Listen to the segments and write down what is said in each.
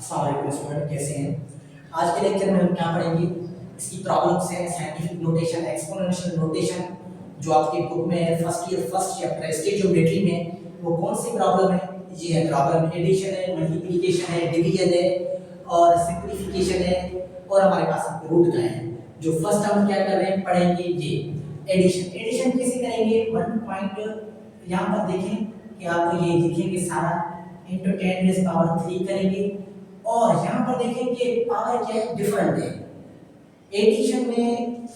अस्सलाम स्टूडेंट, कैसे हैं? आज के लेक्चर में हम क्या पढ़ेंगे? इसकी प्रॉब्लम्स हैं, साइंटिफिक नोटेशन, एक्सपोनेंशियल नोटेशन जो आपकी बुक में है, फर्स्ट ईयर फर्स्ट चैप्टर स्टेजियोमेट्री में। वो कौन सी प्रॉब्लम है? ये है प्रॉब्लम एडिशन है, मल्टीप्लिकेशन है, डिवीजन है और सिंप्लीफिकेशन है और हमारे पास रूट का है। जो फर्स्ट हम क्या कर रहे हैं पढ़ेंगे ये एडिशन। एडिशन कैसे करेंगे? 1 पॉइंट यहाँ पर देखें कि आपको ये दिखेंगे सारा इंटू 10⁻³ करेंगे और यहाँ पर देखें कि पावर क्या है, डिफरेंट है। एडिशन में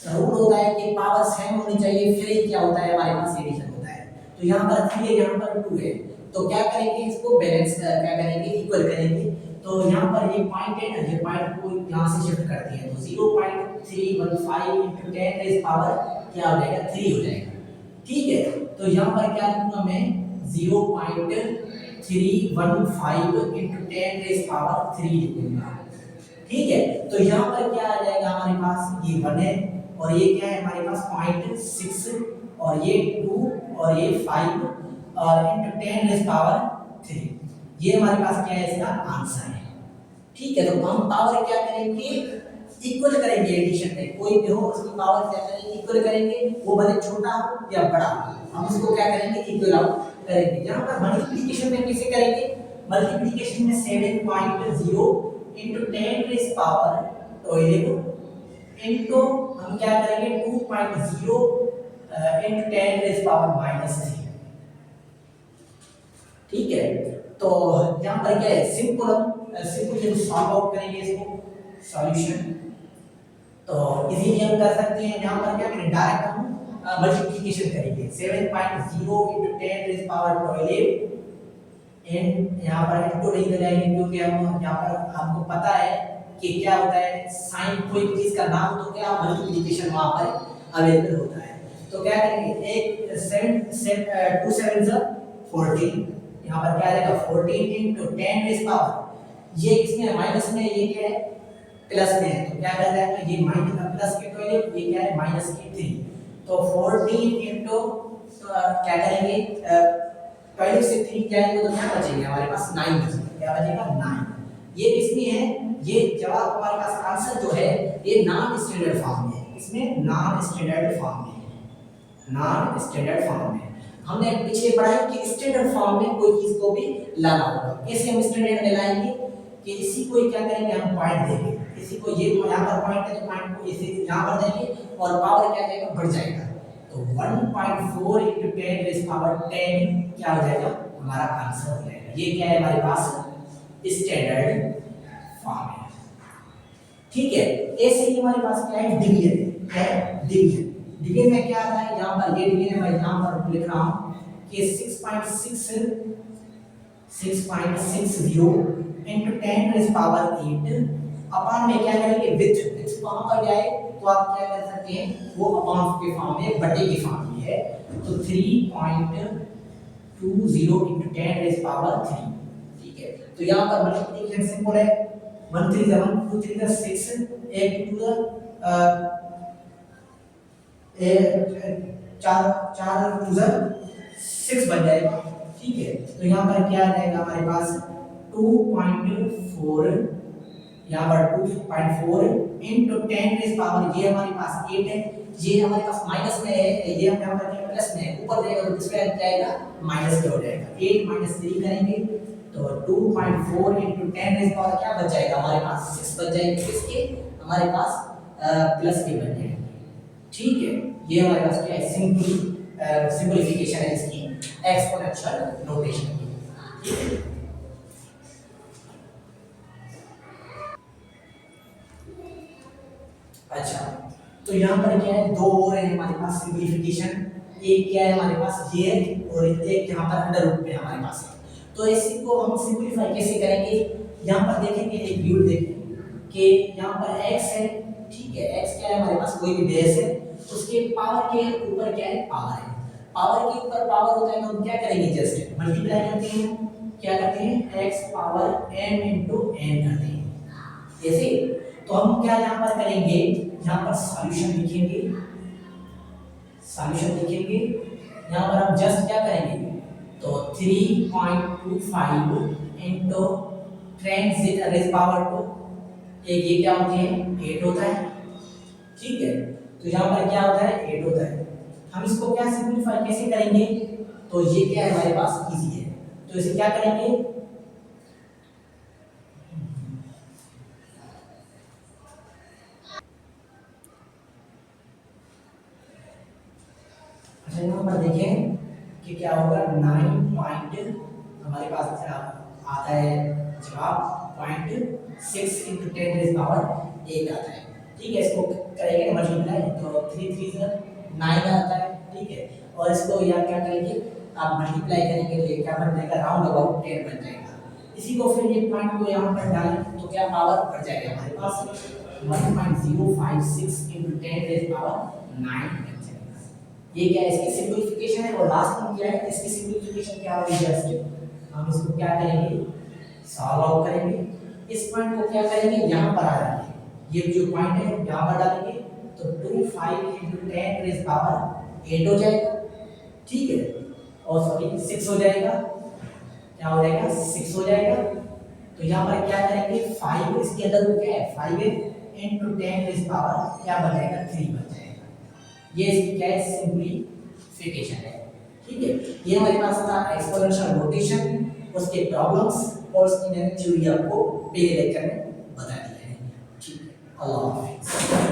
रूल होता है कि पावर सेम होनी चाहिए, फिर ही क्या होता है हमारे पास एडिशन होता है। तो यहाँ पर 3 है, यहाँ पर 2 है, तो क्या करेंगे इसको बैलेंस क्या करेंगे, इक्वल करेंगे। तो यहाँ पर ये पॉइंट है ना, ये पॉइंट को यहाँ से शिफ्ट करते हैं तो 0.315 इंटू 10⁻³ क्या हो जाएगा, 3 हो जाएगा। ठीक है, तो यहाँ पर क्या लिखूंगा मैं 0.315 इंटू 10⁻³ लिखूंगा। ठीक है, तो यहाँ पर क्या आ जाएगा हमारे पास, ये 1 है और ये क्या है हमारे पास 0.6 और ये 2 और ये 5 और इंटू 10⁻³ ये हमारे पास क्या है, इसका आंसर है। ठीक है, तो हम पावर क्या करेंगे, इक्वल करेंगे। एडिशन में कोई भी हो उसकी पावर क्या करेंगे, इक्वल करेंगे, वो भले छोटा हो या बड़ा हो, हम उसको क्या करेंगे, इक्वल आउट करेंगे। यहाँ पर मल्टीप्लिकेशन में कैसे करेंगे? मल्टीप्लिकेशन में 7.0 इंटू 10⁻² इंटू हम क्या करेंगे 2.0 इंटू 10⁻³ ठीक है, तो यहाँ पर क्या है, सिंपल सॉल्व आउट करेंगे इसको सॉल्यूशन। तो इजीली हम कर सकते हैं। यहाँ पर क्या करें, डायरेक्ट हम मल्टीप्लिकेशन करेंगे 7.0 इंटू 10⁻² एंड यहाँ पर इंटू नहीं लगाएंगे क्योंकि हम यहाँ पर आपको पता है कि क्या होता है, साइन कोई चीज का नाम तो क्या मल्टीप्लिकेशन वहां पर अवेलेबल होता है। तो क्या करेंगे, एक 2 7 14, यहाँ पर क्या आ जाएगा 14 इंटू 10⁻, ये किसमें माइनस में, ये क्या है प्लस में है, तो क्या कर जाएगा, ये माइनस प्लस के 12, ये क्या है माइनस के 3, तो 14 इंटू क्या करेंगे 12 से 3 जाएंगे तो क्या बचेगा हमारे पास 9 बचेगा। क्या बचेगा 9। ये किसमें है, ये जवाब हमारे पास आंसर जो है ये नॉन स्टैंडर्ड फॉर्म में है। इसमें नॉन स्टैंडर्ड फॉर्म में है, नॉन स्टैंडर्ड फॉर्म में। हमने पीछे पढ़ा है कि स्टैंडर्ड फॉर्म में कोई चीज को भी लाना होगा। कैसे हम स्टैंडर्ड में लाएंगे कि इसी को क्या करेंगे, हम पॉइंट देंगे, इसी को ये यहाँ पर पॉइंट है तो पॉइंट को इसे यहाँ पर देंगे और पावर क्या जाएगा, बढ़ जाएगा। तो 1.4 इंटू 10⁻10 क्या हो जाएगा, हमारा आंसर हो जाएगा। ये क्या है हमारे पास स्टैंडर्ड फॉर्म है। ठीक है, ऐसे ही हमारे पास क्या है, डिवीजन है। डिवीजन में क्या आता है, यहाँ पर ये डिवीजन मैं यहाँ पर लिख रहा हूँ कि 6.60 इंटू 10⁻8 अपॉन में क्या करेंगे, विथ वहां पर जाए तो आप क्या कर सकते हैं, वो अपॉन के फॉर्म में, बटे के फॉर्म में है, तो 3.20 इंटू 10⁻3। ठीक है, तो यहाँ पर मल्टीप्लिकेशन सिंपल है, 1 3 1 2 3 6 1 2 4 2 6 बन जाएगा। ठीक है, तो यहाँ पर क्या आ जाएगा हमारे पास 2.4, यहाँ पर 2.4 इंटू 10⁻, ये हमारे पास 8 है, ये हमारे पास माइनस में है, ये हम यहाँ पर प्लस में है, ऊपर जाएगा तो किसमें आ जाएगा, माइनस में हो जाएगा। 8 - 3 करेंगे तो 2.4 इंटू 10⁻, क्या बच जाएगा हमारे पास 6 बच जाएंगे, किसके हमारे पास प्लस के बन जाएंगे। ठीक है, ये हमारे पास क्या है, सिंपलीफिकेशन है इसकी एक्सपोनेंशियल नोटेशन की। ठीक है, अच्छा, तो यहाँ पर क्या है, दो और है हमारे पास सिंपलीफिकेशन। एक क्या है हमारे पास ये और एक यहाँ पर अंडर रूट में हमारे पास है। तो इसी को हम सिंपलीफाई कैसे करेंगे, यहाँ पर देखेंगे, एक रूल देखें कि यहाँ पर x है। ठीक है, x क्या है हमारे पास, कोई भी बेस है, उसके पावर के ऊपर क्या है, पावर है। पावर के ऊपर पावर होता है तो हम क्या करेंगे, जस्ट मल्टीप्लाई करते हैं। क्या करते हैं, x power m into n करते हैं ऐसे। तो हम क्या यहाँ पर करेंगे, यहाँ पर सॉल्यूशन लिखेंगे, यहाँ पर हम जस्ट क्या करेंगे, तो 3.25 इंटू 10 रेज पावर 2, एक ये क्या होती है 8 होता है, ठीक है। तो यहाँ पर क्या होता है 8 होता है। हम इसको क्या सिंपलीफाई कैसे करेंगे, तो ये क्या है हमारे पास इजी है, तो इसे क्या करेंगे, अच्छा यहाँ पर देखें कि क्या होगा 9 पॉइंट हमारे पास आता है जवाब 0.6 इंटू 10 रेज पावर 8 आता है, ठीक है। इसको करेंगे मल्टीप्लाई तो 3 3 से 9 आता है, ठीक है। और इसको यहाँ क्या करेंगे, आप मल्टीप्लाई करेंगे तो ये क्या बन जाएगा राउंड अबाउट 10 बन जाएगा। इसी को फिर ये पॉइंट को यहाँ पर डालें तो क्या पावर बढ़ जाएगा हमारे पास 1.056 इंटू 10 रेज पावर 9 बन जाएगा। ये क्या है इसकी सिंपलीफिकेशन है। और लास्ट में क्या है इसकी सिंपलीफिकेशन क्या होगी, जस्ट हम इसको क्या करेंगे सॉल्व आउट करेंगे, इस पॉइंट को क्या करेंगे यहाँ पर आ जाएंगे, ये जो पॉइंट है यहाँ पर डालेंगे तो 25 इंटू 10 रेज पावर 8 हो जाएगा, ठीक है। और सॉरी 6 हो जाएगा, क्या हो जाएगा 6 हो जाएगा। तो यहाँ पर क्या करेंगे 5 इसके अंदर वो क्या है 5 इंटू 10 रेज पावर क्या बन जाएगा 3 बन जाएगा। ये इसकी क्या है सिंपलीफिकेशन है, ठीक है। ये हमारे पास था एक्सपोनेंशियल रोटेशन, उसके प्रॉब्लम्स और उसकी मैंने थ्योरी आपको पहले लेक्चर में बता दी है, ठीक है। अल्लाह हाफिज़।